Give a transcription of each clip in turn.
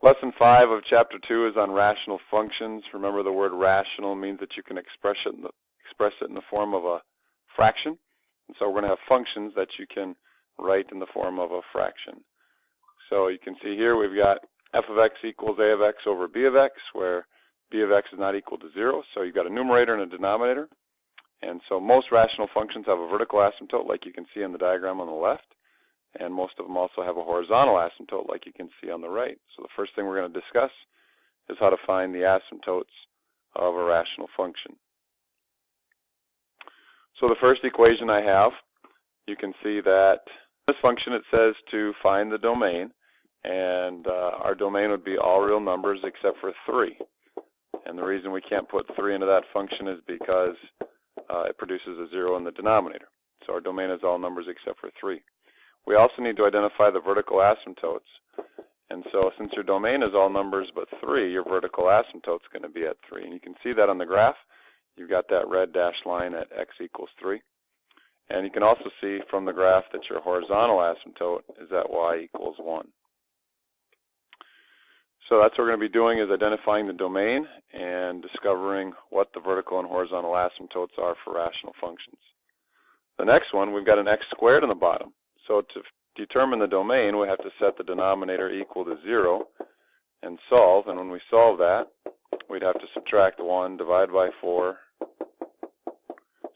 Lesson 5 of Chapter 2 is on rational functions. Remember, the word rational means that you can express it in the form of a fraction. And so we're going to have functions that you can write in the form of a fraction. So you can see here we've got f of x equals a of x over b of x, where b of x is not equal to 0. So you've got a numerator and a denominator. And so most rational functions have a vertical asymptote, like you can see in the diagram on the left. And most of them also have a horizontal asymptote, like you can see on the right. So the first thing we're going to discuss is how to find the asymptotes of a rational function. So the first equation I have, you can see that this function, it says to find the domain, and our domain would be all real numbers except for 3. And the reason we can't put 3 into that function is because it produces a 0 in the denominator. So our domain is all numbers except for 3. We also need to identify the vertical asymptotes. And so since your domain is all numbers but 3, your vertical asymptote is going to be at 3. And you can see that on the graph. You've got that red dashed line at x equals 3. And you can also see from the graph that your horizontal asymptote is at y equals 1. So that's what we're going to be doing, is identifying the domain and discovering what the vertical and horizontal asymptotes are for rational functions. The next one, we've got an x squared on the bottom. So to determine the domain, we have to set the denominator equal to 0 and solve. And when we solve that, we'd have to subtract 1, divide by 4,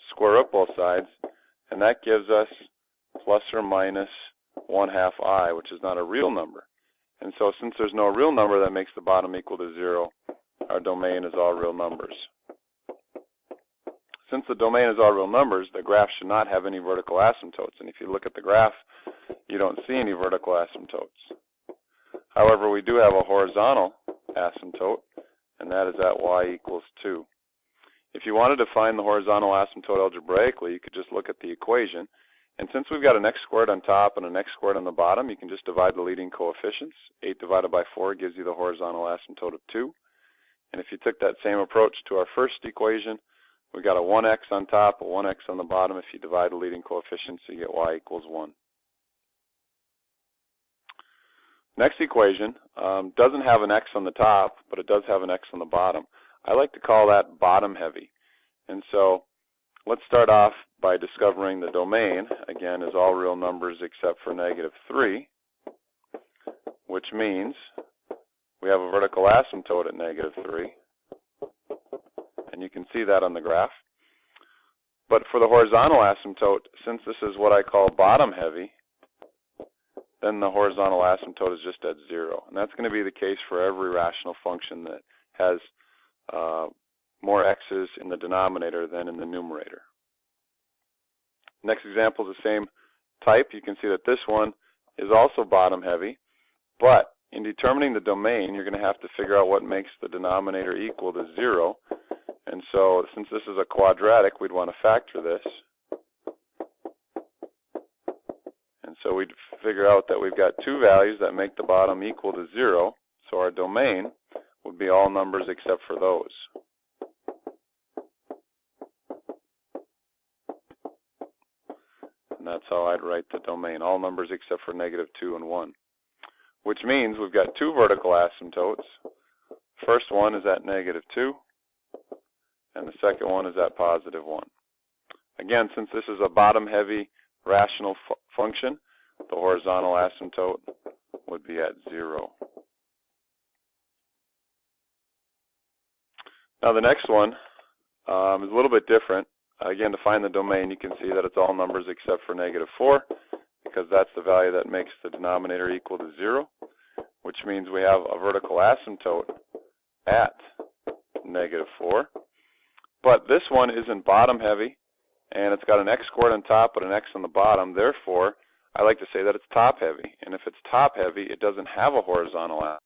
square up both sides, and that gives us plus or minus 1/2 I, which is not a real number. And so since there's no real number that makes the bottom equal to 0, our domain is all real numbers. Since the domain is all real numbers, the graph should not have any vertical asymptotes. And if you look at the graph, you don't see any vertical asymptotes. However, we do have a horizontal asymptote, and that is at y equals 2. If you wanted to find the horizontal asymptote algebraically, you could just look at the equation. And since we've got an x squared on top and an x squared on the bottom, you can just divide the leading coefficients. 8 divided by 4 gives you the horizontal asymptote of 2. And if you took that same approach to our first equation, we got a 1x on top, a 1x on the bottom. If you divide the leading coefficients, you get y equals 1. Next equation doesn't have an x on the top, but it does have an x on the bottom. I like to call that bottom heavy. And so let's start off by discovering the domain. Again, is all real numbers except for -3, which means we have a vertical asymptote at -3. And you can see that on the graph. But for the horizontal asymptote, since this is what I call bottom heavy, then the horizontal asymptote is just at 0. And that's going to be the case for every rational function that has more x's in the denominator than in the numerator. Next example is the same type. You can see that this one is also bottom heavy, but in determining the domain, you're going to have to figure out what makes the denominator equal to 0. And so since this is a quadratic, we'd want to factor this. And so we'd figure out that we've got two values that make the bottom equal to 0. So our domain would be all numbers except for those. And that's how I'd write the domain, all numbers except for -2 and 1. Which means we've got two vertical asymptotes. First one is at -2. And the second one is at +1. Again, since this is a bottom-heavy rational function, the horizontal asymptote would be at 0. Now the next one is a little bit different. Again, to find the domain, you can see that it's all numbers except for -4, because that's the value that makes the denominator equal to 0, which means we have a vertical asymptote at -4. But this one isn't bottom heavy, and it's got an x squared on top but an x on the bottom. Therefore, I like to say that it's top heavy. And if it's top heavy, it doesn't have a horizontal asymptote.